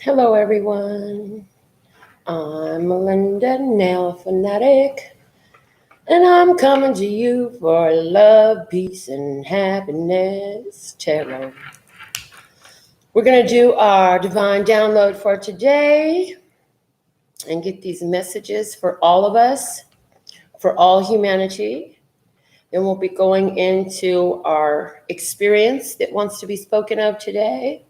Hello, everyone. I'm Melinda NailFanatic, and I'm coming to you for love, peace, and happiness tarot. We're going to do our divine download for today and get these messages for all of us, for all humanity. Then we'll be going into our experience that wants to be spoken of today.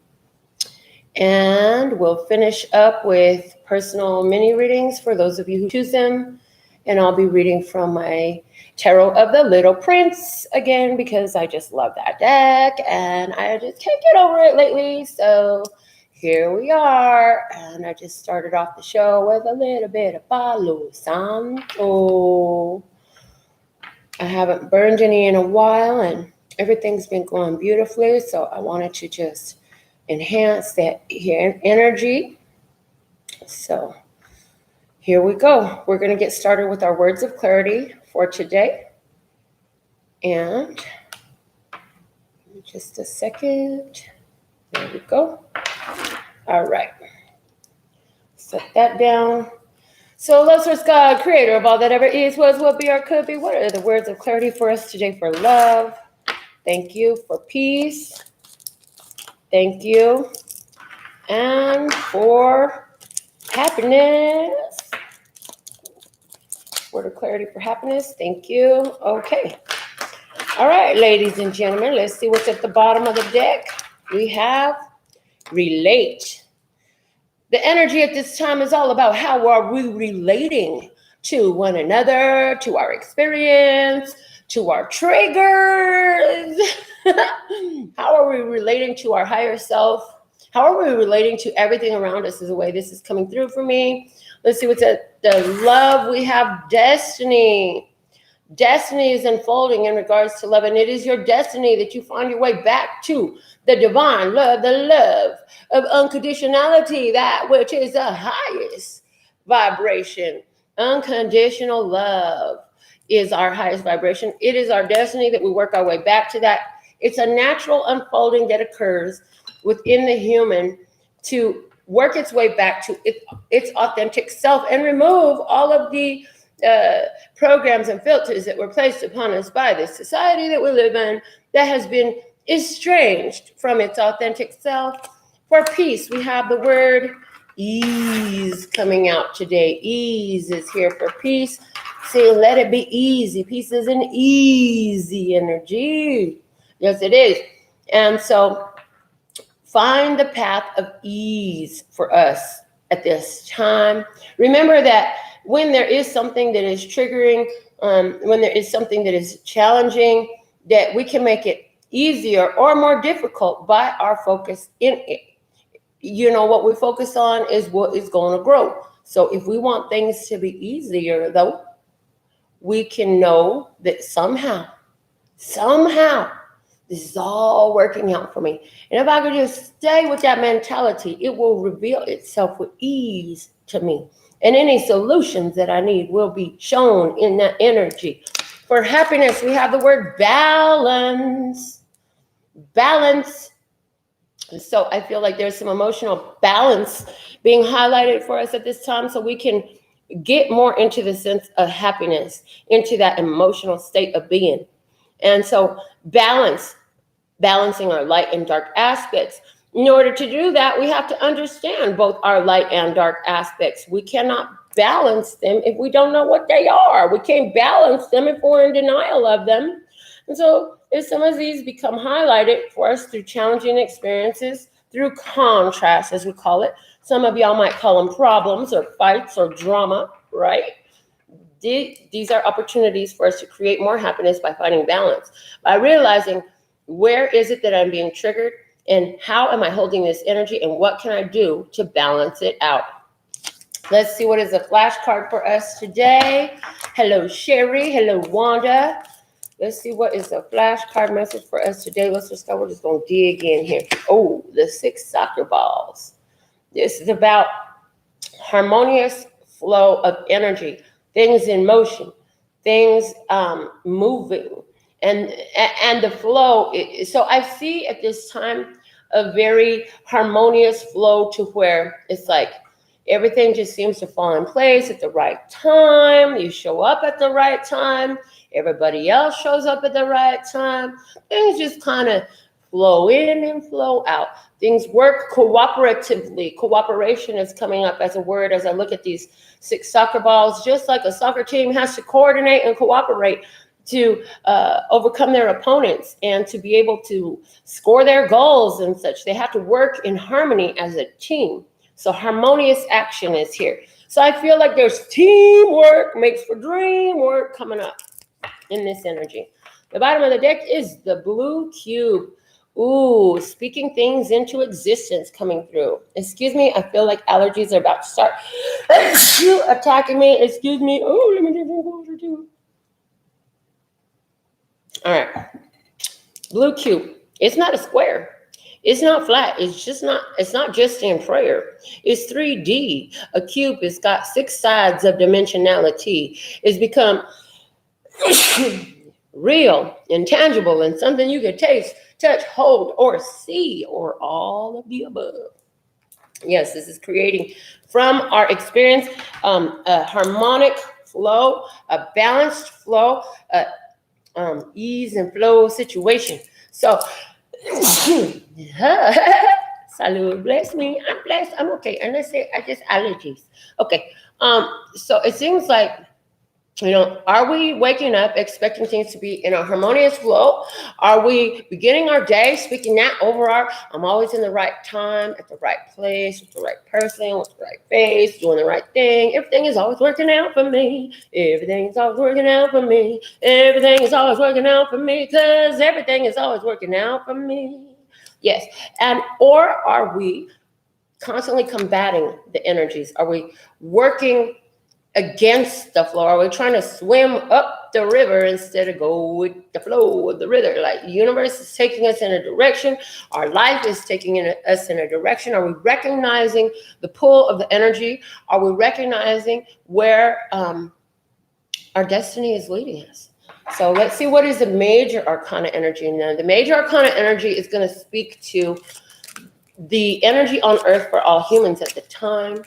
And we'll finish up with personal mini readings for those of you who choose them. And I'll be reading from my Tarot of the Little Prince again because I just love that deck and I just can't get over it lately. So here we are. And I just started off the show with a little bit of Palo Santo. I haven't burned any in a while and everything's been going beautifully. So I wanted to just enhance that energy. So here we go. We're going to get started with our words of clarity for today. And just a second. There we go. All right. Set that down. So, love source God, creator of all that ever is, was, will be, or could be. What are the words of clarity for us today for love? Thank you. For peace. Thank you. And for happiness. Word of clarity for happiness. Thank you. Okay. All right, ladies and gentlemen, let's see what's at the bottom of the deck. We have relate. The energy at this time is all about how are we relating to one another, to our experience, to our triggers. How are we relating to our higher self? How are we relating to everything around us is the way this is coming through for me. Let's see what's at the love. We have destiny. Destiny is unfolding in regards to love, and it is your destiny that you find your way back to the divine love, the love of unconditionality, that which is the highest vibration. Unconditional love is our highest vibration. It is our destiny that we work our way back to that. It's a natural unfolding that occurs within the human to work its way back to its authentic self and remove all of the programs and filters that were placed upon us by this society that we live in that has been estranged from its authentic self. For peace, we have the word ease coming out today. Ease is here for peace. So let it be easy. Peace is an easy energy. Yes, it is. And so find the path of ease for us at this time. Remember that when there is something that is triggering, when there is something that is challenging, that we can make it easier or more difficult by our focus in it. You know, what we focus on is what is going to grow. So if we want things to be easier, though, we can know that somehow, this is all working out for me. And if I could just stay with that mentality, it will reveal itself with ease to me. And any solutions that I need will be shown in that energy. For happiness, we have the word balance. Balance. So I feel like there's some emotional balance being highlighted for us at this time so we can get more into the sense of happiness, into that emotional state of being. And so balancing our light and dark aspects. In order to do that, we have to understand both our light and dark aspects. We cannot balance them if we don't know what they are. We can't balance them if we're in denial of them. And so if some of these become highlighted for us through challenging experiences, through contrast, as we call it, some of y'all might call them problems or fights or drama, right? These are opportunities for us to create more happiness by finding balance, by realizing where is it that I'm being triggered and how am I holding this energy and what can I do to balance it out. Let's see what is a flashcard for us today. Hello, Sherry. Hello, Wanda. Let's see what is a flashcard message for us today. Let's just go. We're just going to dig in here. Oh, the 6 soccer balls. This is about harmonious flow of energy, things in motion, things moving, and the flow. So I see at this time a very harmonious flow to where it's like everything just seems to fall in place at the right time. You show up at the right time. Everybody else shows up at the right time. Things just kind of flow in and flow out. Things work cooperatively. Cooperation is coming up as a word as I look at these 6 soccer balls. Just like a soccer team has to coordinate and cooperate to overcome their opponents and to be able to score their goals and such. They have to work in harmony as a team. So harmonious action is here. So I feel like there's teamwork makes for dream work coming up in this energy. The bottom of the deck is the blue cube. Ooh, speaking things into existence coming through. Excuse me, I feel like allergies are about to start attacking me. Excuse me. Oh, let me drink water too. All right. Blue cube. It's not a square. It's not flat. It's not just in prayer. It's 3D. A cube has got 6 sides of dimensionality. It's become real, intangible, and something you can taste, touch, hold, or see, or all of the above. Yes, this is creating from our experience a harmonic flow, a balanced flow, ease and flow situation. So, salud, bless me. I'm blessed. I'm okay. And I say, I just allergies. Okay. So it seems like, are we waking up expecting things to be in a harmonious flow? Are we beginning our day speaking that over I'm always in the right time, at the right place, with the right person, with the right face, doing the right thing. Everything is always working out for me. Everything is always working out for me. Everything is always working out for me because everything is always working out for me. Yes. Or are we constantly combating the energies? Are we working against the flow? Are we trying to swim up the river instead of go with the flow of the river? Like the universe is taking us in a direction. Our life is taking us in a direction. Are we recognizing the pull of the energy? Are we recognizing where our destiny is leading us? So let's see, what is the major arcana energy? Now, the major arcana energy is going to speak to the energy on earth for all humans at the time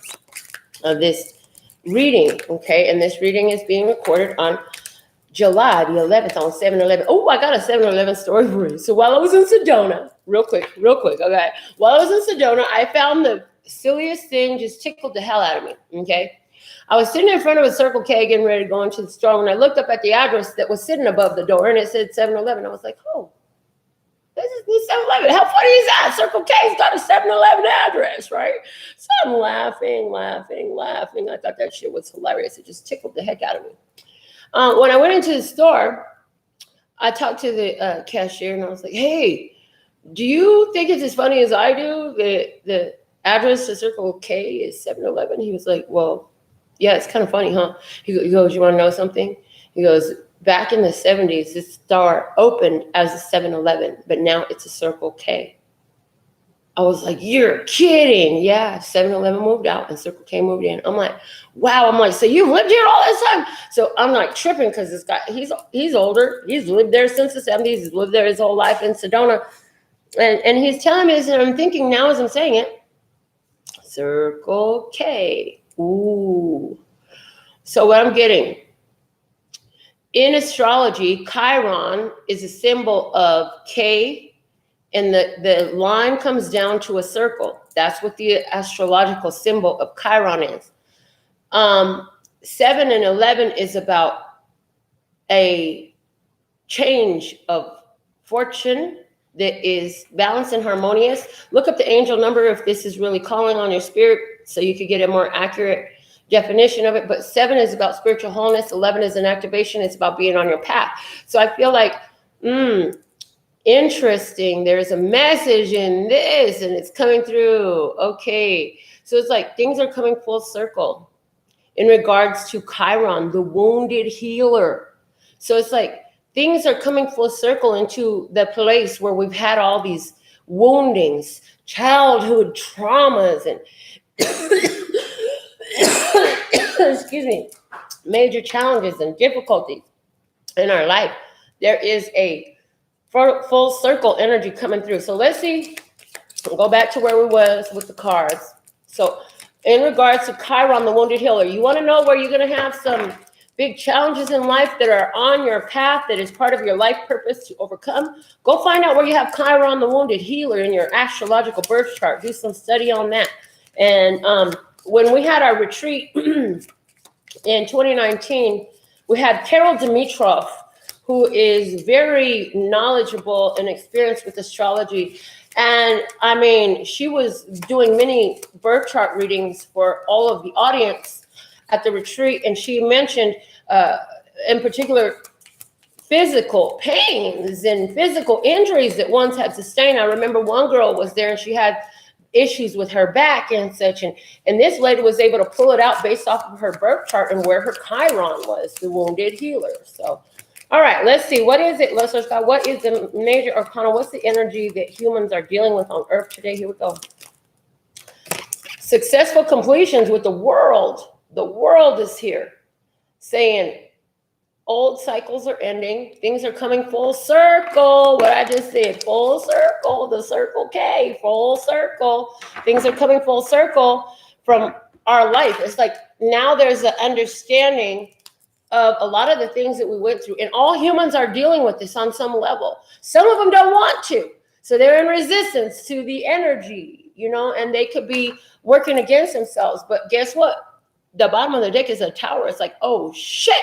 of this reading, okay? And this reading is being recorded on July the 11th on 7/11. Oh, I got a 7/11 story for you. So while I was in Sedona, real quick, okay? While I was in Sedona, I found the silliest thing, just tickled the hell out of me, okay? I was sitting in front of a Circle K getting ready to go into the store when I looked up at the address that was sitting above the door and it said 7/11. I was like, oh, this is the 7-Eleven. How funny is that? Circle K's got a 7-Eleven address, right? So I'm laughing. I thought that shit was hilarious. It just tickled the heck out of me. When I went into the store, I talked to the cashier and I was like, hey, do you think it's as funny as I do? The address to Circle K is 7-Eleven. He was like, well, yeah, it's kind of funny, huh? He goes, you want to know something? He goes, back in the 70s, this store opened as a 7-Eleven, but now it's a Circle K. I was like, you're kidding. Yeah, 7-Eleven moved out and Circle K moved in. I'm like, wow. I'm like, so you've lived here all this time? So I'm like tripping because this guy, he's older. He's lived there since the 70s. He's lived there his whole life in Sedona. And he's telling me this, and I'm thinking now as I'm saying it, Circle K. Ooh. So what I'm getting, in astrology, Chiron is a symbol of K, and the line comes down to a circle. That's what the astrological symbol of Chiron is. 7 and 11 is about a change of fortune that is balanced and harmonious. Look up the angel number if this is really calling on your spirit so you could get a more accurate definition of it. But 7 is about spiritual wholeness. 11 is an activation. It's about being on your path. So I feel like, interesting. There's a message in this and it's coming through. Okay. So it's like things are coming full circle in regards to Chiron, the wounded healer. So it's like things are coming full circle into the place where we've had all these woundings, childhood traumas, and excuse me, major challenges and difficulties in our life. There is a full circle energy coming through. So let's see We'll go back to where we was with the cards. So in regards to Chiron, the wounded healer, you want to know where you're going to have some big challenges in life that are on your path, that is part of your life purpose to overcome. Go find out where you have Chiron, the wounded healer, in your astrological birth chart. Do some study on that. And when we had our retreat in 2019, we had Carol Dimitrov, who is very knowledgeable and experienced with astrology. And I mean, she was doing many birth chart readings for all of the audience at the retreat. And she mentioned, in particular, physical pains and physical injuries that ones had sustained. I remember one girl was there and she had issues with her back and such. And this lady was able to pull it out based off of her birth chart and where her Chiron was, the wounded healer. So, all right, let's see. What is it? Let's search God. What is the major arcana? What's the energy that humans are dealing with on Earth today? Here we go. Successful completions with the world. The world is here saying old cycles are ending. Things are coming full circle. What I just said, full circle, the circle K, full circle. Things are coming full circle from our life. It's like now there's an understanding of a lot of the things that we went through. And all humans are dealing with this on some level. Some of them don't want to. So they're in resistance to the energy, you know, and they could be working against themselves. But guess what? The bottom of the deck is a tower. It's like, oh, shit.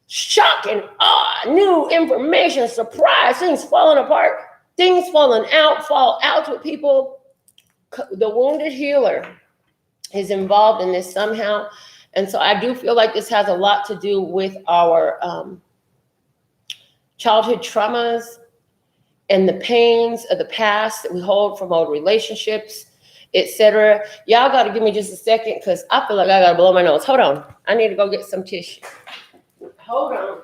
Shock and awe, new information, surprise, things falling apart, things falling out, fall out with people. The wounded healer is involved in this somehow. And so I do feel like this has a lot to do with our childhood traumas and the pains of the past that we hold from old relationships, etc. Y'all got to give me just a second because I feel like I got to blow my nose. Hold on. I need to go get some tissue. Hold on.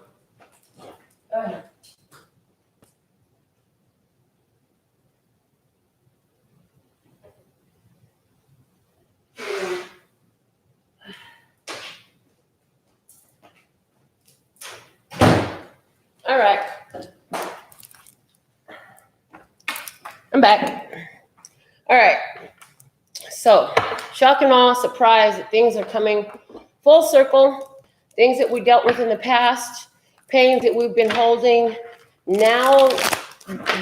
All right. I'm back. All right. So, shock and awe, surprise that things are coming full circle. Things that we dealt with in the past, pains that we've been holding. Now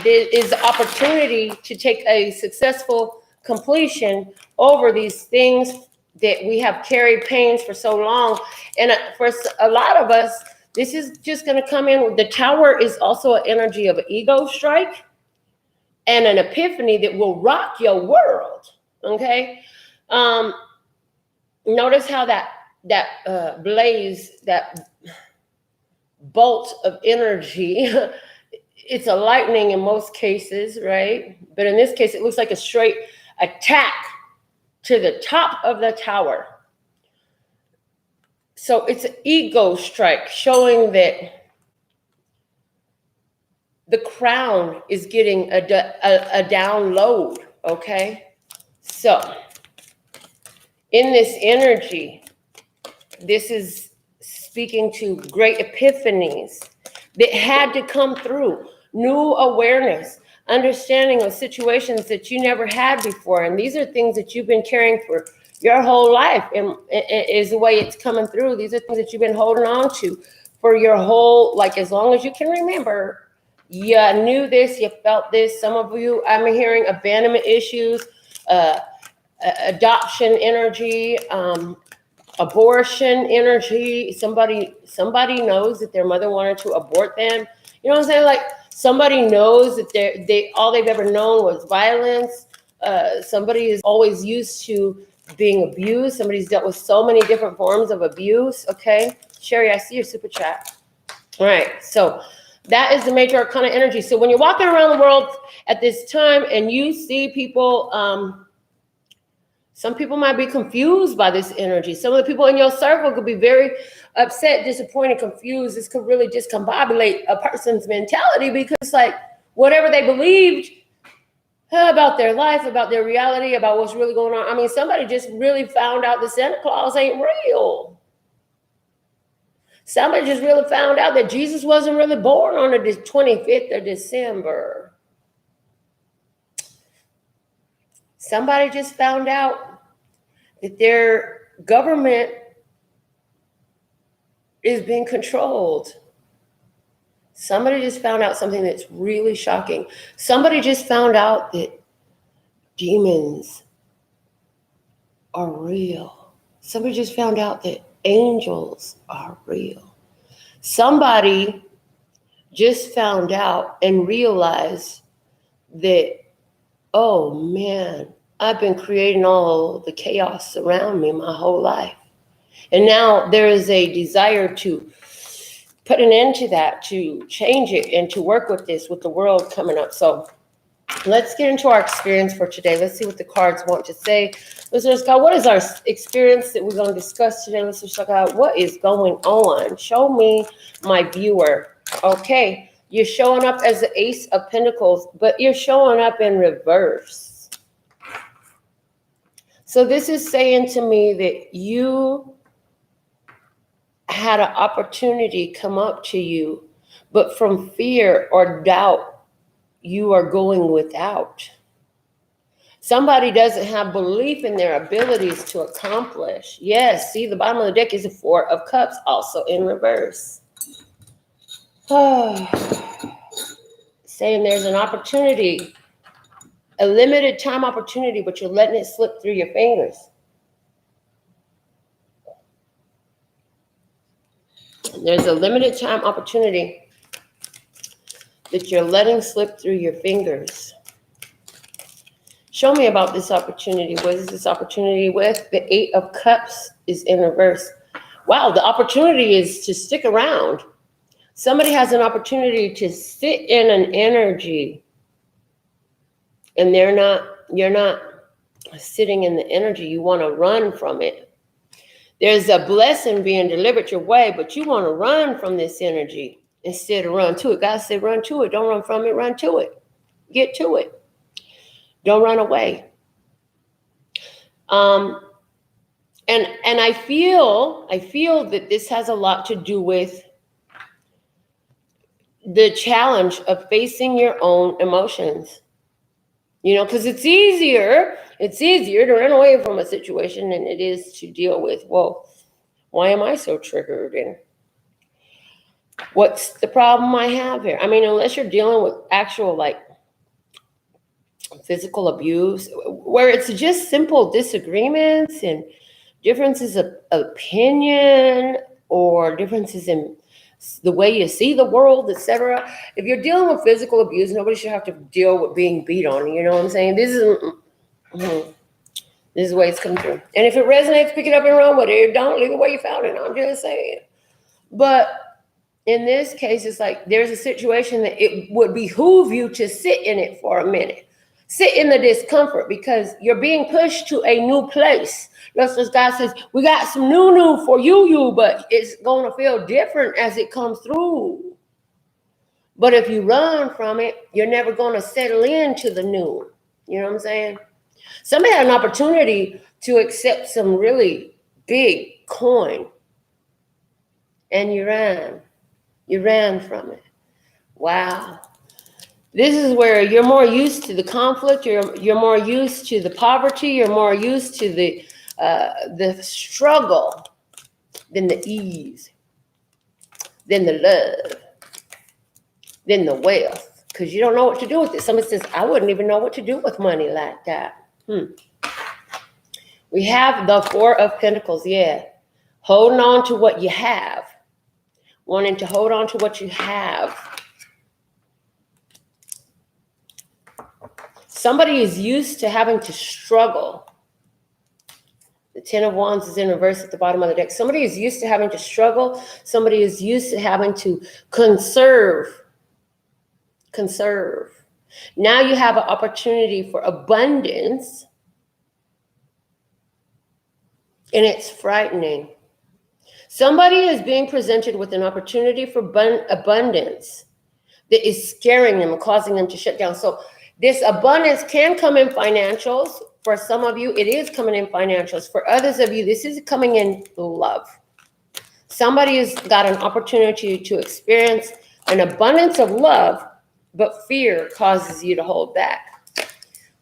there is the opportunity to take a successful completion over these things that we have carried pains for so long. And for a lot of us, this is just going to come in. The tower is also an energy of an ego strike and an epiphany that will rock your world. Okay. Notice how that blaze, that bolt of energy, it's a lightning in most cases, right? But in this case, it looks like a straight attack to the top of the tower. So it's an ego strike showing that the crown is getting a download, okay? So in this energy, this is speaking to great epiphanies that had to come through, new awareness, understanding of situations that you never had before. And these are things that you've been carrying for your whole life, and is the way it's coming through. These are things that you've been holding on to for your whole, like as long as you can remember. You knew this, you felt this. Some of you, I'm hearing abandonment issues, adoption energy, abortion energy. Somebody knows that their mother wanted to abort them. You know what I'm saying? Like somebody knows that all they've ever known was violence. Somebody is always used to being abused. Somebody's dealt with so many different forms of abuse. Okay, Sherry, I see your super chat. All right, so that is the major arcana energy. So when you're walking around the world at this time and you see people, some people might be confused by this energy. Some of the people in your circle could be very upset, disappointed, confused. This could really discombobulate a person's mentality because, like, whatever they believed about their life, about their reality, about what's really going on. I mean, somebody just really found out that Santa Claus ain't real. Somebody just really found out that Jesus wasn't really born on the 25th of December. Somebody just found out that their government is being controlled. Somebody just found out something that's really shocking. Somebody just found out that demons are real. Somebody just found out that angels are real. Somebody just found out and realized that, oh man, I've been creating all the chaos around me my whole life. And now there is a desire to put an end to that, to change it, and to work with this, with the world coming up. So let's get into our experience for today. Let's see what the cards want to say. Listeners, God, what is our experience that we're going to discuss today? Listeners, God, what is going on? Show me, my viewer. Okay, you're showing up as the Ace of Pentacles, but you're showing up in reverse. So this is saying to me that you had an opportunity come up to you, but from fear or doubt, you are going without. Somebody doesn't have belief in their abilities to accomplish. Yes, see, the bottom of the deck is the Four of Cups, also in reverse. Saying there's an opportunity, a limited time opportunity, but you're letting it slip through your fingers. There's a limited time opportunity that you're letting slip through your fingers. Show me about this opportunity. What is this opportunity with? The Eight of Cups is in reverse. Wow, the opportunity is to stick around. Somebody has an opportunity to sit in an energy, and you're not sitting in the energy. You want to run from it. There's a blessing being delivered your way, but you want to run from this energy instead of run to it. God said, run to it. Don't run from it. Run to it. Get to it. Don't run away. And I feel that this has a lot to do with the challenge of facing your own emotions. You know, because it's easier to run away from a situation than it is to deal with, well, why am I so triggered? And what's the problem I have here? I mean, unless you're dealing with actual, like, physical abuse, where it's just simple disagreements and differences of opinion or differences in the way you see the world, etc. If you're dealing with physical abuse, nobody should have to deal with being beat on. You know what I'm saying? This is the way it's come through. And if it resonates, pick it up and run with it. If don't, leave it where you found it. I'm just saying. But in this case, it's like there's a situation that it would behoove you to sit in it for a minute. Sit in the discomfort because you're being pushed to a new place. Just as God says, we got some new for you, but it's going to feel different as it comes through. But if you run from it, you're never going to settle into the new. You know what I'm saying? Somebody had an opportunity to accept some really big coin, and you ran. You ran from it. Wow. This is where you're more used to the conflict. You're more used to the poverty. You're more used to the struggle than the ease, than the love, than the wealth. Because you don't know what to do with it. Somebody says, I wouldn't even know what to do with money like that. We have the Four of Pentacles. Yeah. Holding on to what you have. Wanting to hold on to what you have. Somebody is used to having to struggle. The Ten of Wands is in reverse at the bottom of the deck. Somebody is used to having to struggle. Somebody is used to having to conserve. Now you have an opportunity for abundance. And it's frightening. Somebody is being presented with an opportunity for abundance that is scaring them and causing them to shut down. So this abundance can come in financials. For some of you, it is coming in financials. For others of you, this is coming in love. Somebody has got an opportunity to experience an abundance of love, but fear causes you to hold back.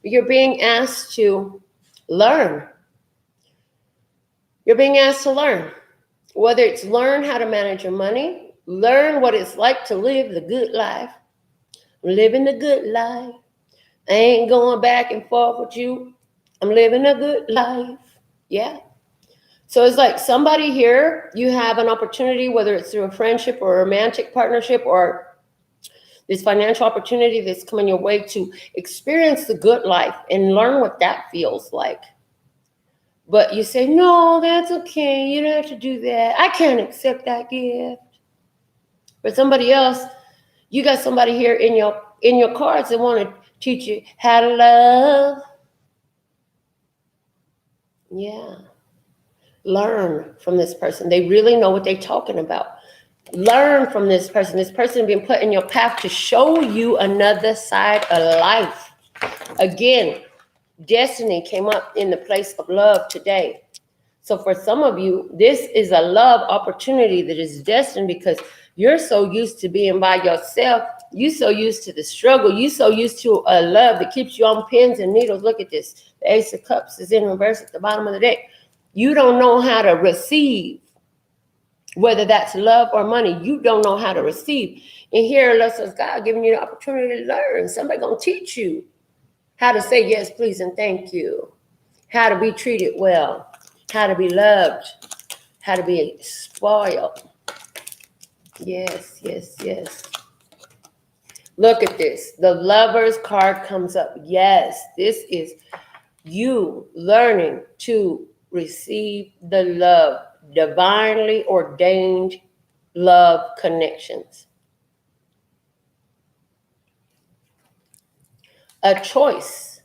You're being asked to learn. You're being asked to learn. Whether it's learn how to manage your money, learn what it's like to live the good life. I'm living the good life. I ain't going back and forth with you. I'm living a good life. Yeah. So it's like somebody here, you have an opportunity, whether it's through a friendship or a romantic partnership or this financial opportunity that's coming your way, to experience the good life and learn what that feels like. But you say, no, that's okay. You don't have to do that. I can't accept that gift. But somebody else, you got somebody here in your cards that want to teach you how to love. Yeah. Learn from this person. They really know what they're talking about. Learn from this person. This person being put in your path to show you another side of life. Again, destiny came up in the place of love today. So for some of you, this is a love opportunity that is destined, because you're so used to being by yourself. You're so used to the struggle. You're so used to a love that keeps you on pins and needles. Look at this. The Ace of Cups is in reverse at the bottom of the deck. You don't know how to receive, whether that's love or money. You don't know how to receive. And here, unless it's God giving you the opportunity to learn, somebody going to teach you how to say yes, please, and thank you, how to be treated well, how to be loved, how to be spoiled. Yes, yes, yes. Look at this. The Lover's card comes up. Yes, this is you learning to receive the love, divinely ordained love connections. A choice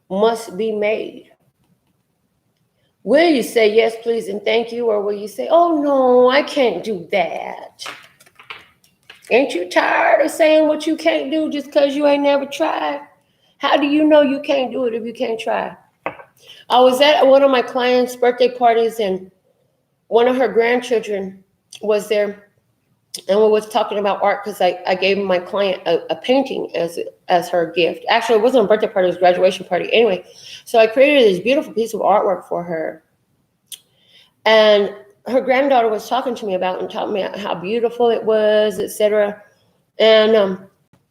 must be made. Will you say yes, please, and thank you? Or will you say, oh, no, I can't do that? Ain't you tired of saying what you can't do just because you ain't never tried? How do you know you can't do it if you can't try? I was at one of my clients' birthday parties, and one of her grandchildren was there, and we was talking about art, because I gave my client a painting as her gift. Actually, it wasn't a birthday party, it was a graduation party. Anyway, so I created this beautiful piece of artwork for her. And her granddaughter was talking to me about it and telling me how beautiful it was, etc. And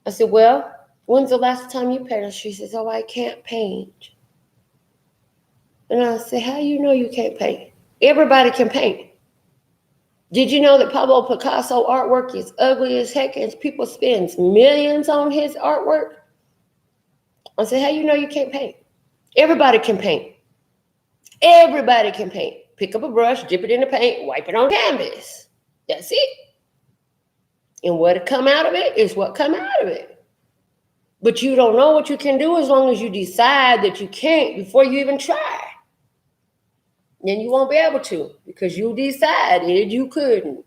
I said, well, when's the last time you painted? She says, oh, I can't paint. And I said, how do you know you can't paint? Everybody can paint. Did you know that Pablo Picasso artwork is ugly as heck and people spend millions on his artwork? I said, how do you know you can't paint? Everybody can paint. Everybody can paint. Pick up a brush, dip it in the paint, wipe it on canvas. That's it. And what come out of it is what come out of it. But you don't know what you can do as long as you decide that you can't before you even try. Then you won't be able to, because you decided you couldn't.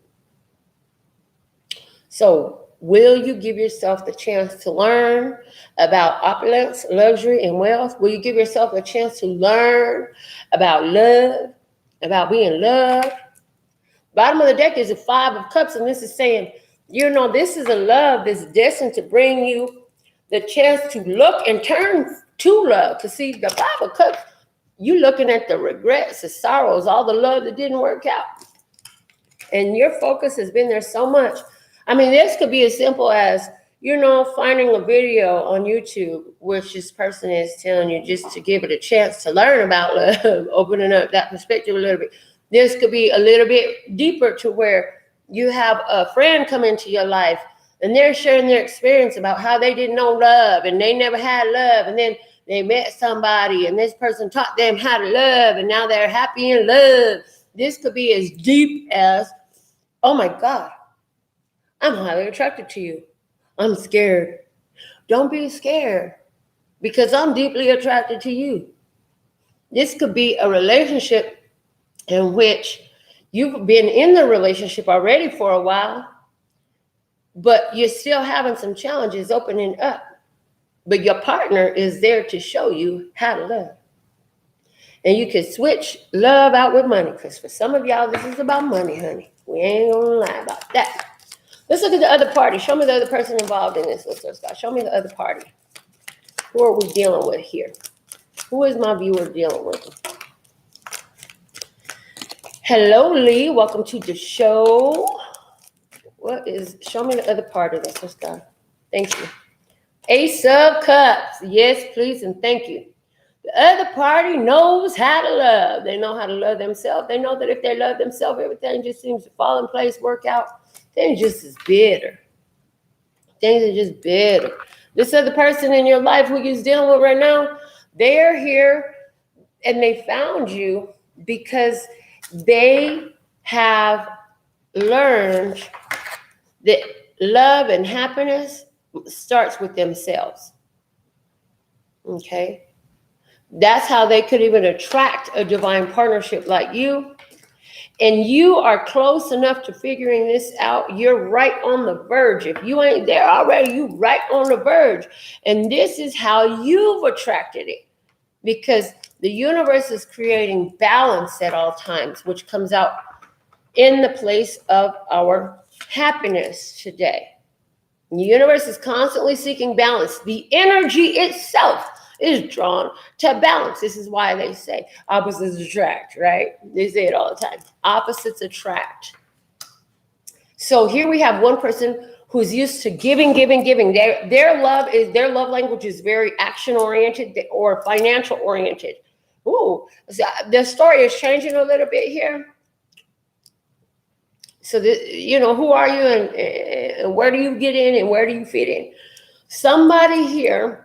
So will you give yourself the chance to learn about opulence, luxury, and wealth? Will you give yourself a chance to learn about love, about being loved? Bottom of the deck is a 5 of Cups, and this is saying, you know, this is a love that's destined to bring you the chance to look and turn to love. Because see, the 5 of Cups, you looking at the regrets, the sorrows, all the love that didn't work out. And your focus has been there so much. I mean, this could be as simple as, you know, finding a video on YouTube, which this person is telling you just to give it a chance to learn about love, opening up that perspective a little bit. This could be a little bit deeper, to where you have a friend come into your life and they're sharing their experience about how they didn't know love and they never had love. And then they met somebody and this person taught them how to love and now they're happy in love. This could be as deep as, oh my God, I'm highly attracted to you. I'm scared. Don't be scared, because I'm deeply attracted to you. This could be a relationship in which you've been in the relationship already for a while, but you're still having some challenges opening up. But your partner is there to show you how to love. And you can switch love out with money, because for some of y'all, this is about money, honey. We ain't gonna lie about that. Let's look at the other party. Show me the other person involved in this. Let's start. Show me the other party. Who are we dealing with here? Who is my viewer dealing with? Hello, Lee. Welcome to the show. Show me the other part of this. Let's go. Thank you. Ace of Cups. Yes, please, and thank you. The other party knows how to love. They know how to love themselves. They know that if they love themselves, everything just seems to fall in place, work out. They're just as bitter. Things are just bitter. This other person in your life who you're dealing with right now, they're here and they found you because they have learned that love and happiness starts with themselves. Okay? That's how they could even attract a divine partnership like you. And you are close enough to figuring this out. You're right on the verge. If you ain't there already, you right on the verge. And this is how you've attracted it. Because the universe is creating balance at all times, which comes out in the place of our happiness today. The universe is constantly seeking balance. The energy itself is drawn to balance. This is why they say opposites attract, right? They say it all the time. Opposites attract. So here we have one person who's used to giving. Their love language is very action-oriented or financial-oriented. Ooh, so the story is changing a little bit here. So, who are you and where do you get in and where do you fit in? Somebody here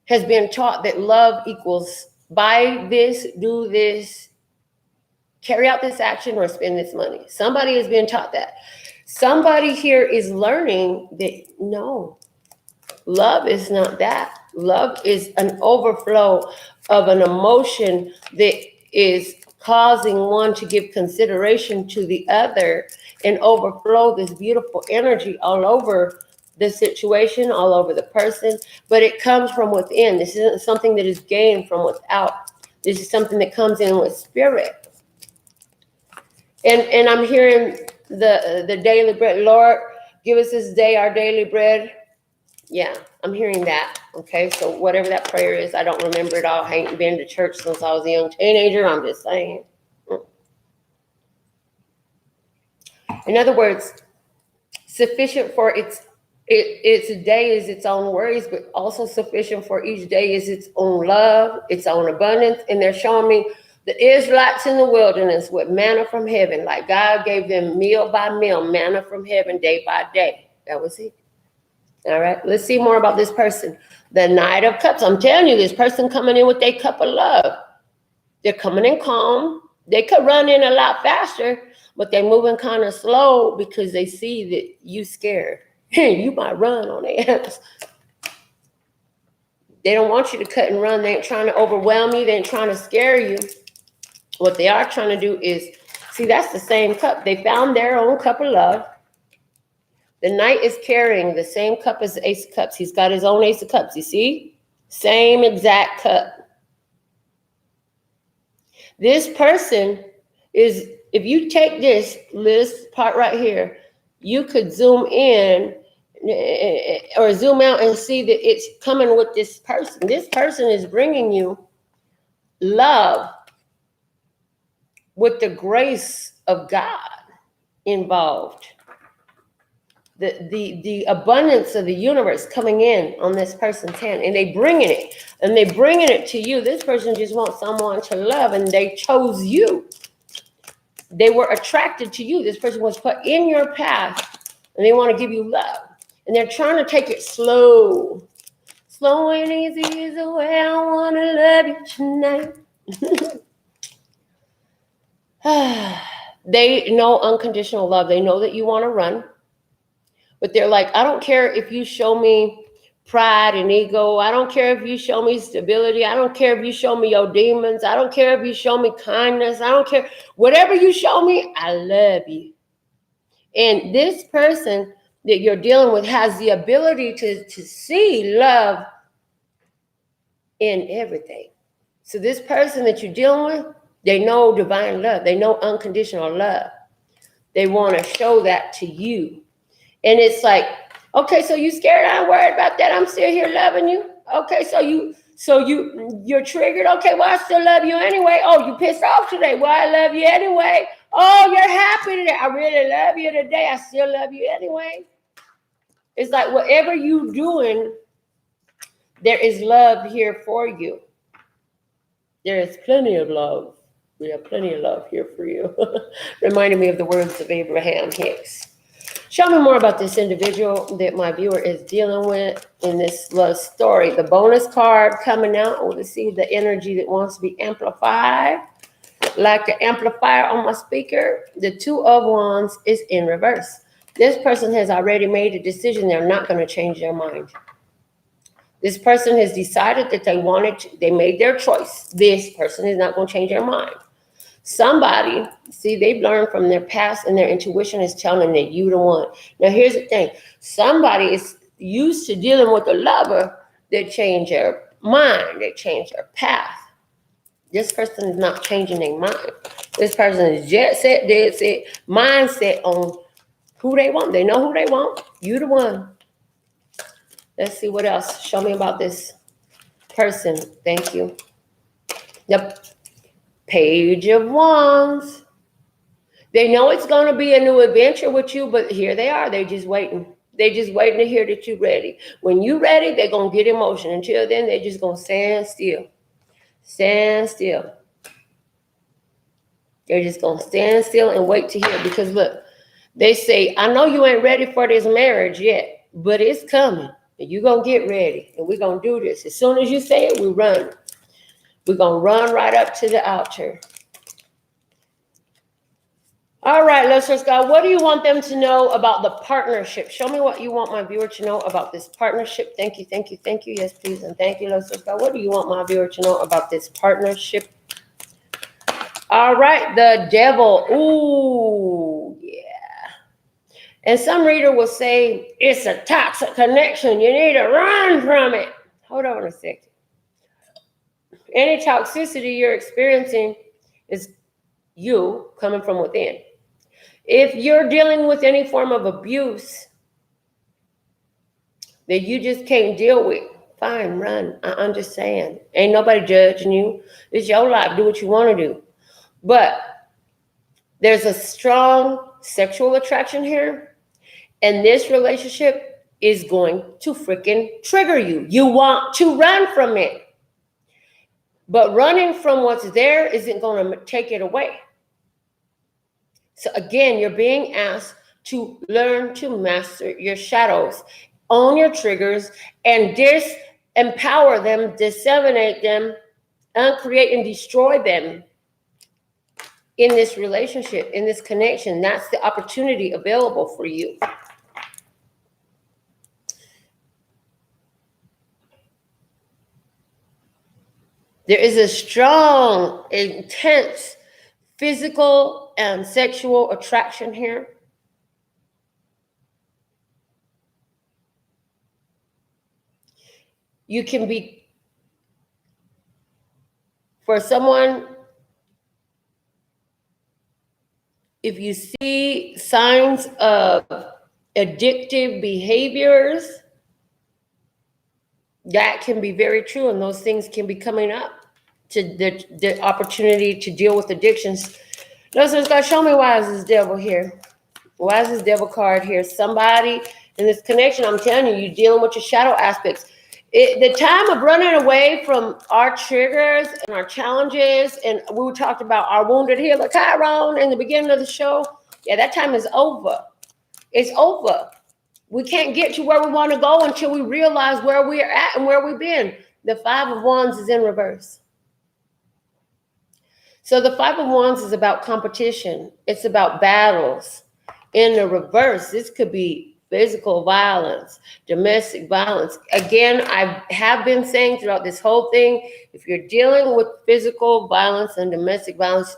has been taught that love equals buy this, do this, carry out this action, or spend this money. Somebody has been taught that. Somebody here is learning that no, love is not that. Love is an overflow of an emotion that is causing one to give consideration to the other and overflow this beautiful energy all over the situation, all over the person. But it comes from within. This isn't something that is gained from without. This is something that comes in with spirit. And I'm hearing the daily bread. Lord, give us this day our daily bread. Yeah, I'm hearing that. Okay, so whatever that prayer is, I don't remember it all. I ain't been to church since I was a young teenager. I'm just saying. In other words, sufficient for its day is its own worries, but also sufficient for each day is its own love, its own abundance. And they're showing me the Israelites in the wilderness with manna from heaven, like God gave them meal by meal, manna from heaven, day by day. That was it. All right, let's see more about this person. The Knight of Cups. I'm telling you, this person coming in with their cup of love. They're coming in calm. They could run in a lot faster, but they're moving kind of slow because they see that you scared. You might run on their ass. They don't want you to cut and run. They ain't trying to overwhelm you. They ain't trying to scare you. What they are trying to do is, see, that's the same cup. They found their own cup of love. The Knight is carrying the same cup as the Ace of Cups. He's got his own Ace of Cups, you see? Same exact cup. This person is, if you take this part right here, you could zoom in or zoom out and see that it's coming with this person. This person is bringing you love with the grace of God involved. The abundance of the universe coming in on this person's hand, and they bringing it to you. This person just wants someone to love, and they chose you. They were attracted to you. This person was put in your path, and they want to give you love, and they're trying to take it slow. Slow and easy is the way I want to love you tonight. They know unconditional love. They know that you want to run. But they're like, I don't care if you show me pride and ego. I don't care if you show me stability. I don't care if you show me your demons. I don't care if you show me kindness. I don't care. Whatever you show me, I love you. And this person that you're dealing with has the ability to see love in everything. So this person that you're dealing with, they know divine love. They know unconditional love. They want to show that to you. And it's like, okay, so you scared? I ain't worried about that. I'm still here loving you. Okay, you're triggered. Okay, well, I still love you anyway. Oh, you pissed off today. Well, I love you anyway. Oh, you're happy today. I really love you today. I still love you anyway. It's like whatever you doing, there is love here for you. There is plenty of love. We have plenty of love here for you. Reminding me of the words of Abraham Hicks. Show me more about this individual that my viewer is dealing with in this love story. The bonus card coming out. I want to see the energy that wants to be amplified. Like the amplifier on my speaker. The Two of Wands is in reverse. This person has already made a decision. They're not going to change their mind. This person has decided that they made their choice. This person is not going to change their mind. Somebody, see, they've learned from their past and their intuition is telling them that you the one. Now, here's the thing. Somebody is used to dealing with a lover that change their mind, they change their path. This person is not changing their mind. This person is jet set, dead set, mindset on who they want. They know who they want. You the one. Let's see what else. Show me about this person. Thank you. Yep. Page of Wands. They know it's going to be a new adventure with you, but here they are. They're just waiting. They're just waiting to hear that you're ready. When you're ready, they're going to get emotion. Until then, they're just going to stand still. Stand still. They're just going to stand still and wait to hear. Because look, they say, I know you ain't ready for this marriage yet, but it's coming. And you're going to get ready. And we're going to do this. As soon as you say it, we run. We're going to run right up to the altar. All right, listeners, God, what do you want them to know about the partnership? Show me what you want my viewer to know about this partnership. Thank you, thank you, thank you. Yes, please, and thank you, listeners, God. What do you want my viewer to know about this partnership? All right, the devil. Ooh, yeah. And some reader will say, it's a toxic connection. You need to run from it. Hold on a second. Any toxicity you're experiencing is you coming from within. If you're dealing with any form of abuse that you just can't deal with, fine, run. I understand. Ain't nobody judging you. It's your life. Do what you want to do. But there's a strong sexual attraction here. And this relationship is going to freaking trigger you. You want to run from it. But running from what's there isn't going to take it away. So again, you're being asked to learn to master your shadows, own your triggers, and disempower them, disseminate them, uncreate and destroy them in this relationship, in this connection. That's the opportunity available for you. There is a strong, intense physical and sexual attraction here. You can be, for someone, if you see signs of addictive behaviors, that can be very true, and those things can be coming up to the opportunity to deal with addictions. Listeners, God, show me why is this devil here? Why is this devil card here? Somebody in this connection, I'm telling you, you're dealing with your shadow aspects. The time of running away from our triggers and our challenges, and we talked about our wounded healer, Chiron, in the beginning of the show. Yeah, that time is over. It's over. We can't get to where we want to go until we realize where we're at and where we've been. The Five of Wands is in reverse. So the Five of Wands is about competition. It's about battles. In the reverse, this could be physical violence, domestic violence. Again, I have been saying throughout this whole thing, if you're dealing with physical violence and domestic violence,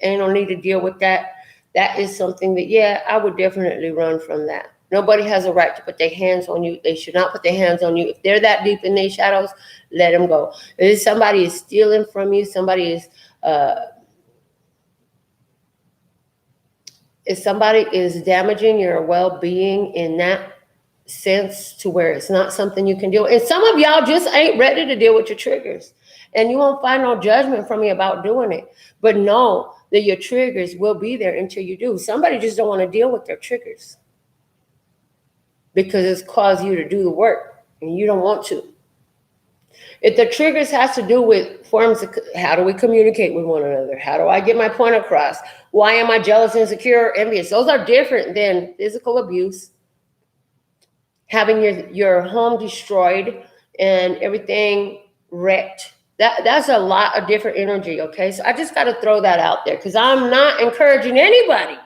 and you don't need to deal with that, that is something that, yeah, I would definitely run from that. Nobody has a right to put their hands on you. They should not put their hands on you. If they're that deep in their shadows, let them go. If somebody is stealing from you, somebody is, if somebody is damaging your well-being in that sense to where it's not something you can deal with. And some of y'all just ain't ready to deal with your triggers. And you won't find no judgment from me about doing it. But know that your triggers will be there until you do. Somebody just don't want to deal with their triggers because it's caused you to do the work and you don't want to. If the triggers has to do with forms of how do we communicate with one another? How do I get my point across? Why am I jealous, insecure, envious? Those are different than physical abuse, having your home destroyed and everything wrecked. That's a lot of different energy, okay? So I just got to throw that out there because I'm not encouraging anybody.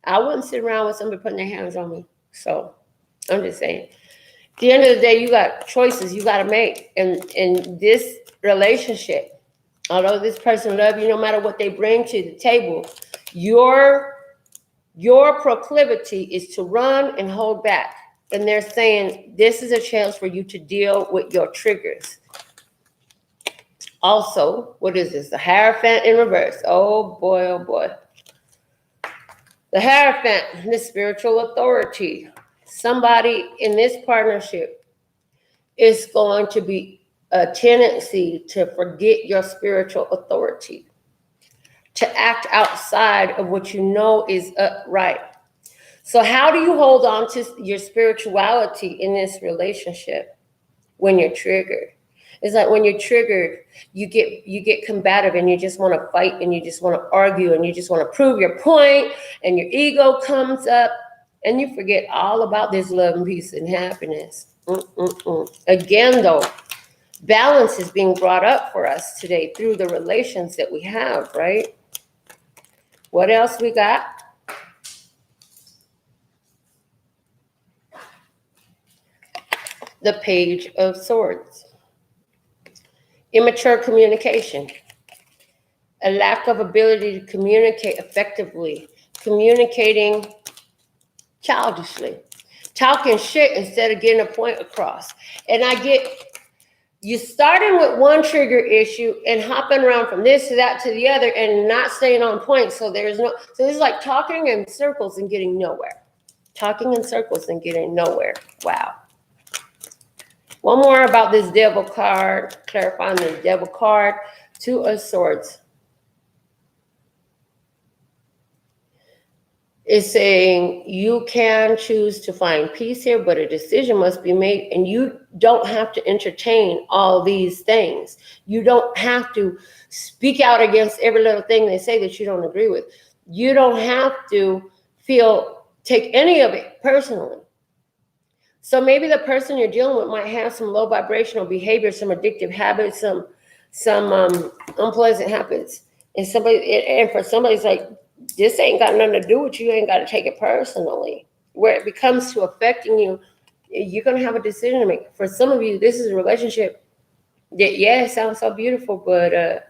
I wouldn't sit around with somebody putting their hands on me. So I'm just saying. At the end of the day, you got choices you got to make. And in this relationship, although this person loves you no matter what they bring to the table, your proclivity is to run and hold back. And they're saying this is a chance for you to deal with your triggers. Also, what is this? The Hierophant in reverse. Oh boy, oh boy. The Hierophant, the spiritual authority. Somebody in this partnership is going to be a tendency to forget your spiritual authority, to act outside of what you know is upright. So how do you hold on to your spirituality in this relationship when you're triggered? It's like when you're triggered, you get combative and you just want to fight and you just want to argue and you just want to prove your point and your ego comes up and you forget all about this love and peace and happiness. Again, though, balance is being brought up for us today through the relations that we have, right? What else we got? The Page of Swords. Immature communication. A lack of ability to communicate effectively. Communicating childishly. Talking shit instead of getting a point across. And I get you starting with one trigger issue and hopping around from this to that to the other and not staying on point. So this is like talking in circles and getting nowhere. Talking in circles and getting nowhere. Wow. One more about this Devil card, clarifying the Devil card. Two of Swords. It's saying you can choose to find peace here, but a decision must be made, and you don't have to entertain all these things. You don't have to speak out against every little thing they say that you don't agree with. You don't have to take any of it personally. So maybe the person you're dealing with might have some low vibrational behavior, some addictive habits, some unpleasant habits. And for somebody, it's like, this ain't got nothing to do with you. You ain't got to take it personally. Where it becomes to affecting you, you're going to have a decision to make. For some of you, this is a relationship that, yeah, it sounds so beautiful, but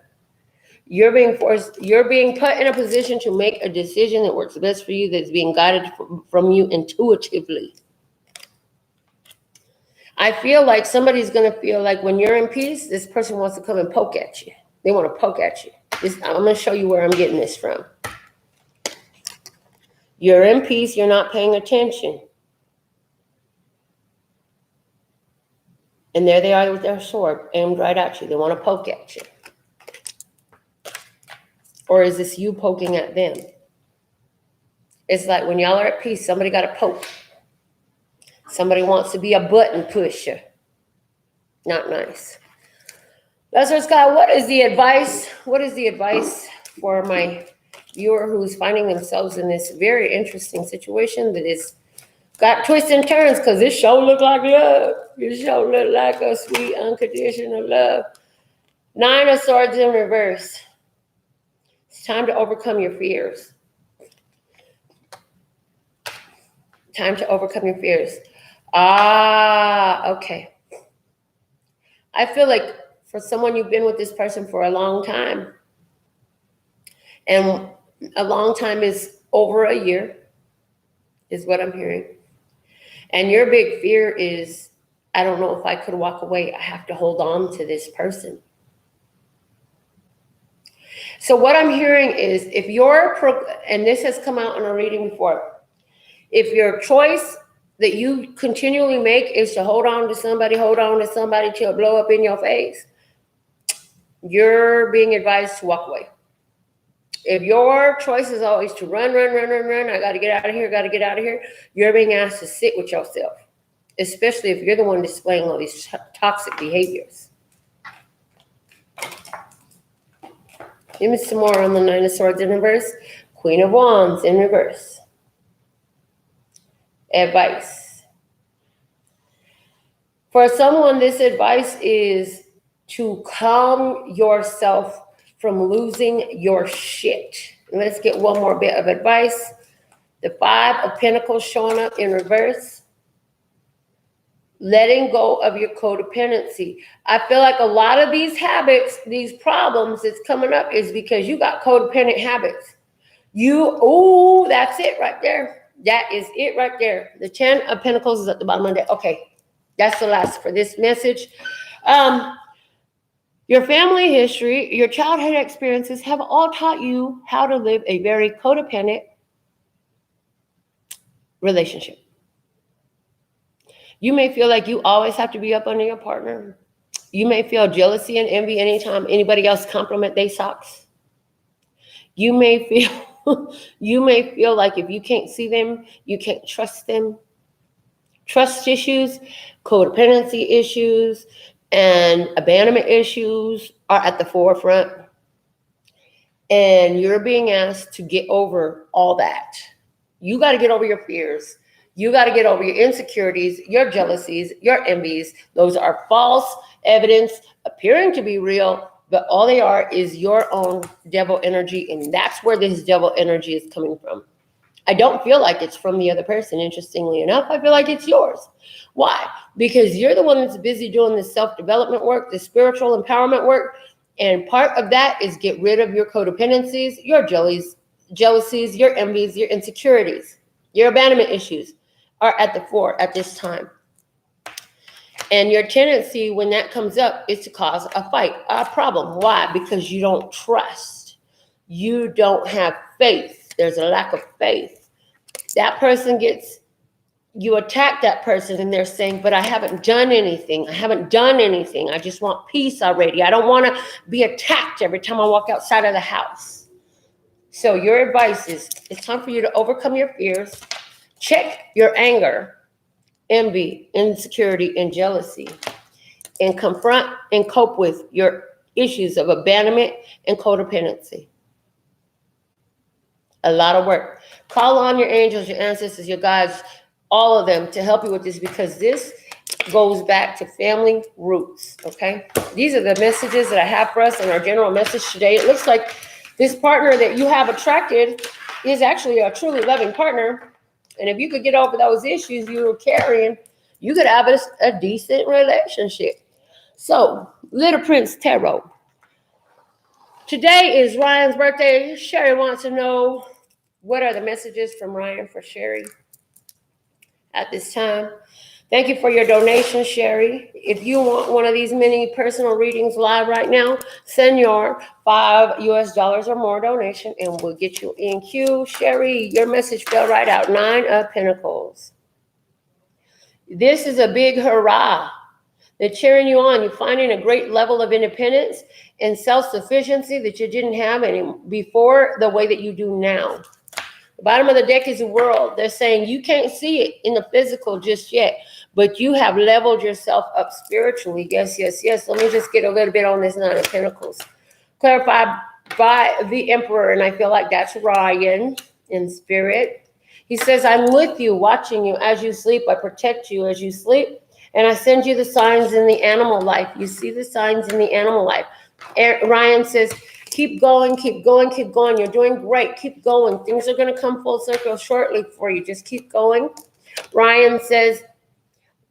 you're being put in a position to make a decision that works best for you, that's being guided from you intuitively. I feel like somebody's going to feel like when you're in peace, this person wants to come and poke at you. They want to poke at you. I'm going to show you where I'm getting this from. You're in peace. You're not paying attention. And there they are with their sword aimed right at you. They want to poke at you. Or is this you poking at them? It's like when y'all are at peace, somebody got to poke. Somebody wants to be a button pusher. Not nice. Lesser Scott, what is the advice? What is the advice for my viewer who's finding themselves in this very interesting situation that is got twists and turns? Because this show look like love. This show look like a sweet, unconditional love. 9 of Swords in reverse. It's time to overcome your fears. Time to overcome your fears. Okay. I feel like for someone, you've been with this person for a long time. And a long time is over a year, is what I'm hearing. And your big fear is, I don't know if I could walk away. I have to hold on to this person. So what I'm hearing is, if and this has come out in a reading before, if your choice that you continually make is to hold on to somebody till it blow up in your face, you're being advised to walk away. If your choice is always to run, I got to get out of here, you're being asked to sit with yourself, especially if you're the one displaying all these toxic behaviors. Give me some more on the Nine of Swords in reverse. Queen of Wands in reverse. Advice. For someone, this advice is to calm yourself from losing your shit. Let's get one more bit of advice. The Five of Pentacles showing up in reverse. Letting go of your codependency. I feel like a lot of these habits, these problems that's coming up is because you got codependent habits. That's it right there. That is it right there. The 10 of Pentacles is at the bottom of that. Okay, that's the last for this message. Your family history, your childhood experiences have all taught you how to live a very codependent relationship. You may feel like you always have to be up under your partner. You may feel jealousy and envy anytime anybody else compliment their socks. You may feel like if you can't see them, you can't trust them. Trust issues, codependency issues, and abandonment issues are at the forefront. And you're being asked to get over all that. You got to get over your fears. You got to get over your insecurities, your jealousies, your envies. Those are false evidence appearing to be real, but all they are is your own devil energy. And that's where this devil energy is coming from. I don't feel like it's from the other person, interestingly enough. I feel like it's yours. Why? Because you're the one that's busy doing the self-development work, the spiritual empowerment work. And part of that is get rid of your codependencies, your jealousies, your envies, your insecurities, your abandonment issues are at the fore at this time. And your tendency when that comes up is to cause a fight, a problem. Why? Because you don't trust. You don't have faith. There's a lack of faith. That person you attack that person and they're saying, but I haven't done anything. I just want peace already. I don't want to be attacked every time I walk outside of the house. So your advice is it's time for you to overcome your fears. Check your anger, envy, insecurity, and jealousy, and confront and cope with your issues of abandonment and codependency. A lot of work. Call on your angels, your ancestors, your guides, all of them to help you with this, because this goes back to family roots, okay? These are the messages that I have for us in our general message today. It looks like this partner that you have attracted is actually a truly loving partner. And if you could get over those issues you were carrying, you could have a decent relationship. So, Little Prince Tarot. Today is Ryan's birthday. Sherry wants to know, what are the messages from Ryan for Sherry at this time? Thank you for your donation, Sherry. If you want one of these mini personal readings live right now, send your $5 or more donation and we'll get you in queue. Sherry, your message fell right out. 9 of Pentacles. This is a big hurrah. They're cheering you on. You're finding a great level of independence and self-sufficiency that you didn't have before the way that you do now. The bottom of the deck is the World. They're saying you can't see it in the physical just yet, but you have leveled yourself up spiritually. Yes, yes, yes. Let me just get a little bit on this 9 of Pentacles. Clarified by the Emperor, and I feel like that's Ryan in spirit. He says, I'm with you, watching you as you sleep. I protect you as you sleep, and I send you the signs in the animal life. You see the signs in the animal life. Ryan says, keep going, keep going, keep going. You're doing great. Keep going. Things are going to come full circle shortly for you. Just keep going. Ryan says,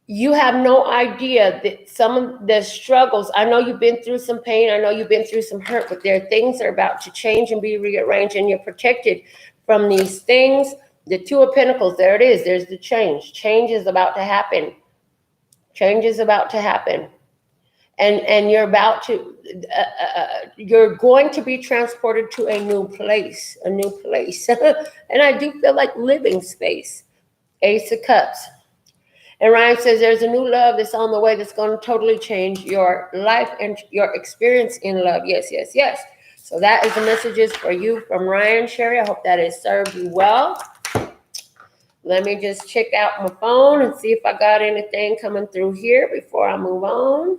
you have no idea that some of the struggles, I know you've been through some pain. I know you've been through some hurt, but there are things that are about to change and be rearranged, and you're protected from these things. The 2 of Pentacles, there it is. There's the change. Change is about to happen. Change is about to happen. And you're about to, you're going to be transported to a new place, And I do feel like living space. Ace of Cups. And Ryan says there's a new love that's on the way that's going to totally change your life and your experience in love. Yes, yes, yes. So that is the messages for you from Ryan, Sherry. I hope that has served you well. Let me just check out my phone and see if I got anything coming through here before I move on.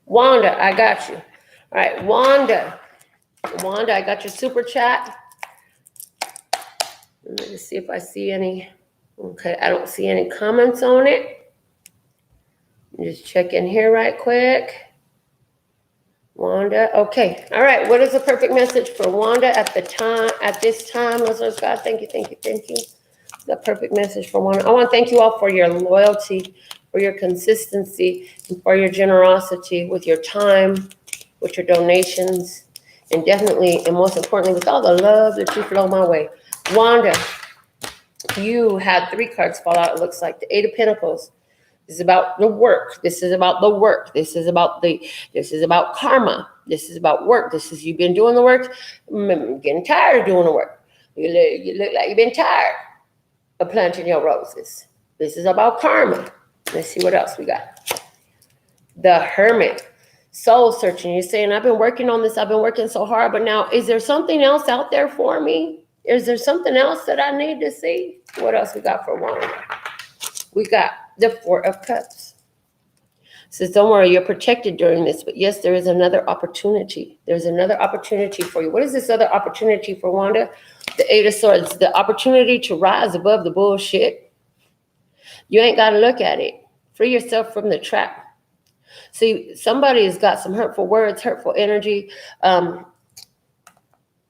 Wanda, I got you. All right, Wanda, I got your super chat. Let me see if I see any. Okay, I don't see any comments on it. Just check in here right quick. Wanda, okay. All right, what is the perfect message for Wanda at this time? Listeners, God, thank you, thank you, thank you. The perfect message for Wanda. I want to thank you all for your loyalty, for your consistency, and for your generosity with your time, with your donations, and definitely, and most importantly, with all the love that you flow my way. Wanda, you had 3 cards fall out. It looks like the 8 of Pentacles. This is about the work. This is about the work. This is about karma. This is about work. This is you've been doing the work, getting tired of doing the work. You look like you've been tired of planting your roses. This is about karma. Let's see what else we got. The Hermit. Soul searching. You're saying, I've been working on this. I've been working so hard, but now is there something else out there for me? Is there something else that I need to see? What else we got for Wanda? We got the 4 of Cups. It says, don't worry, you're protected during this. But yes, there is another opportunity. There's another opportunity for you. What is this other opportunity for Wanda? The 8 of Swords. The opportunity to rise above the bullshit. You ain't got to look at it. Free yourself from the trap. See, somebody has got some hurtful words, hurtful energy.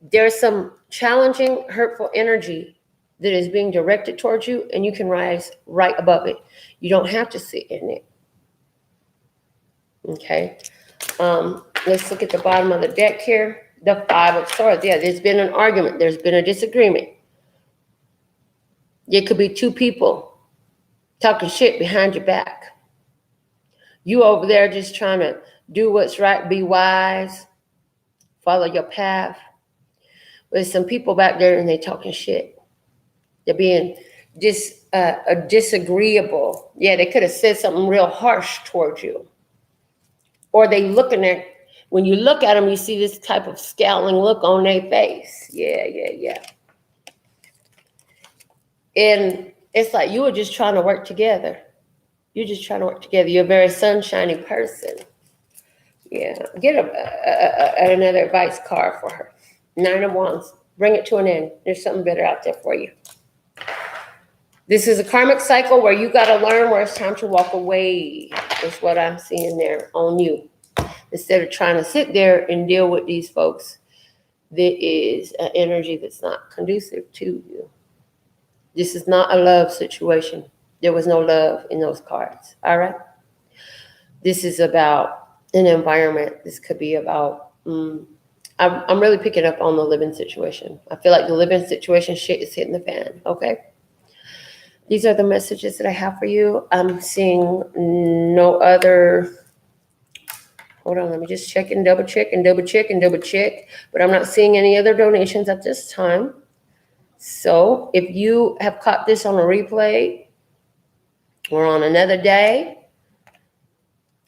There's some challenging, hurtful energy that is being directed towards you, and you can rise right above it. You don't have to sit in it. Okay. Let's look at the bottom of the deck here. The 5 of Swords. Yeah, there's been an argument. There's been a disagreement. It could be 2 people talking shit behind your back. You over there just trying to do what's right, be wise, follow your path. There's some people back there and they talking shit. They're being disagreeable. Yeah, they could have said something real harsh towards you. Or they looking at, when you look at them, you see this type of scowling look on their face. Yeah. And it's like you were just trying to work together. You're just trying to work together. You're a very sunshiny person. Yeah, get another advice card for her. 9 of Wands. Bring it to an end. There's something better out there for you. This is a karmic cycle where you got to learn where it's time to walk away. Is what I'm seeing there on you. Instead of trying to sit there and deal with these folks, there is an energy that's not conducive to you. This is not a love situation. There was no love in those cards. All right. This is about an environment. This could be about, I'm really picking up on the living situation. I feel like the living situation shit is hitting the fan. Okay. These are the messages that I have for you. I'm seeing no other. Hold on, let me just check and double check. But I'm not seeing any other donations at this time. So if you have caught this on a replay or on another day,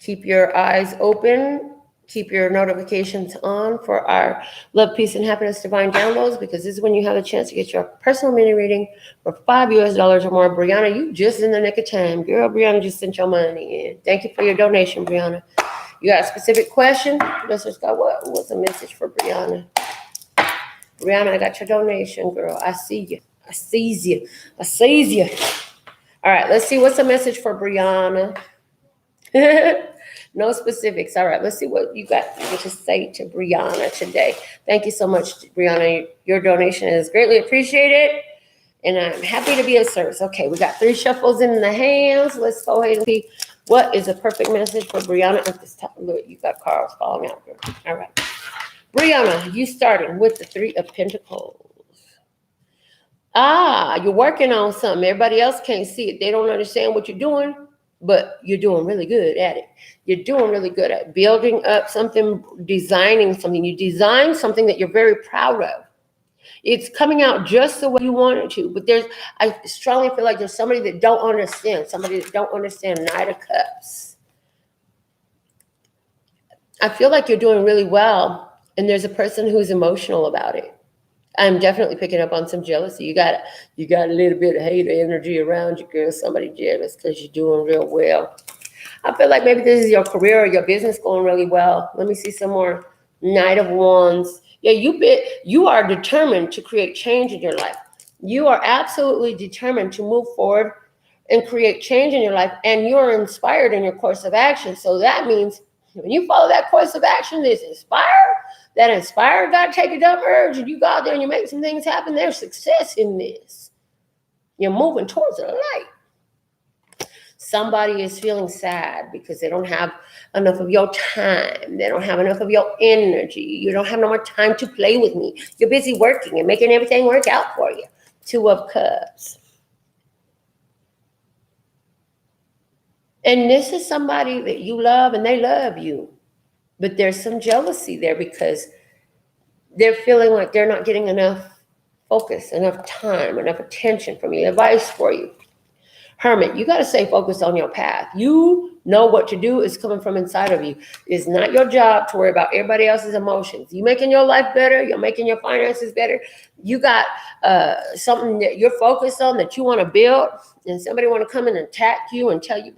keep your eyes open. Keep your notifications on for our Love, Peace, and Happiness Divine Downloads, because this is when you have a chance to get your personal mini reading for $5 or more. Brianna, you just in the nick of time. Girl, Brianna just sent your money in. Thank you for your donation, Brianna. You got a specific question? Let's just go. What's a message for Brianna? Brianna, I got your donation, girl. I see you. I sees you. All right, let's see. What's a message for Brianna? No specifics. All right, let's see what you got to say to Brianna today. Thank you so much, Brianna. Your donation is greatly appreciated, and I'm happy to be of service. Okay, we got 3 shuffles in the hands. Let's go ahead and see what is a perfect message for Brianna at this time. Look, you got cards falling out, girl. All right. Brianna, you starting with the 3 of Pentacles. You're working on something. Everybody else can't see it. They don't understand what you're doing, but you're doing really good at it. You're doing really good at building up something, designing something. You design something that you're very proud of. It's coming out just the way you want it to. But I strongly feel like there's somebody that don't understand. Somebody that don't understand Knight of Cups. I feel like you're doing really well, and there's a person who's emotional about it. I'm definitely picking up on some jealousy. You got a little bit of hate energy around you, girl. Somebody jealous because you're doing real well. I feel like maybe this is your career or your business going really well. Let me see some more. Knight of Wands. Yeah, you are determined to create change in your life. You are absolutely determined to move forward and create change in your life, and you're inspired in your course of action. So that means when you follow that course of action, that inspired got to take a dumb urge, and you go out there and you make some things happen. There's success in this. You're moving towards the light. Somebody is feeling sad because they don't have enough of your time. They don't have enough of your energy. You don't have no more time to play with me. You're busy working and making everything work out for you. 2 of Cups. And this is somebody that you love and they love you. But there's some jealousy there because they're feeling like they're not getting enough focus, enough time, enough attention from you. Advice for you. Hermit, you got to stay focused on your path. You know what to do is coming from inside of you. It's not your job to worry about everybody else's emotions. You making your life better. You're making your finances better. You got something that you're focused on that you want to build, and somebody want to come and attack you and tell you,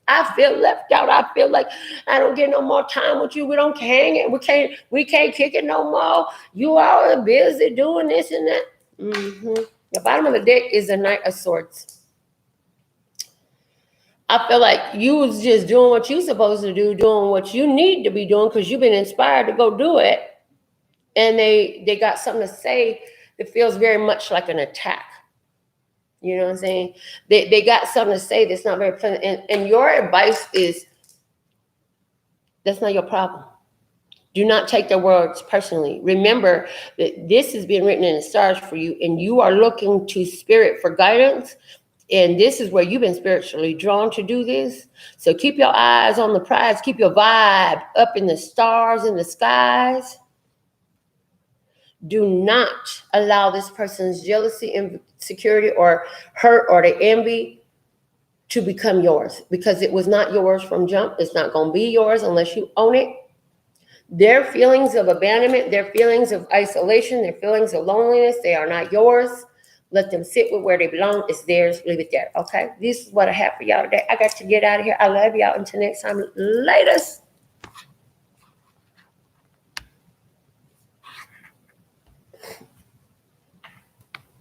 I feel left out. I feel like I don't get no more time with you. We don't hang it. We can't kick it no more. You all are busy doing this and that. The bottom of the deck is a Knight of Swords. I feel like you was just doing what you're supposed to do, doing what you need to be doing because you've been inspired to go do it. And they got something to say that feels very much like an attack. You know what I'm saying? They got something to say that's not very pleasant. And your advice is, that's not your problem. Do not take their words personally. Remember that this is being written in the stars for you, and you are looking to spirit for guidance. And this is where you've been spiritually drawn to do this. So keep your eyes on the prize. Keep your vibe up in the stars, in the skies. Do not allow this person's jealousy, insecurity, or hurt, or the envy to become yours. Because it was not yours from jump. It's not going to be yours unless you own it. Their feelings of abandonment, their feelings of isolation, their feelings of loneliness, they are not yours. Let them sit with where they belong. It's theirs. Leave it there. Okay. This is what I have for y'all today. I got to get out of here. I love y'all. Until next time. Latest.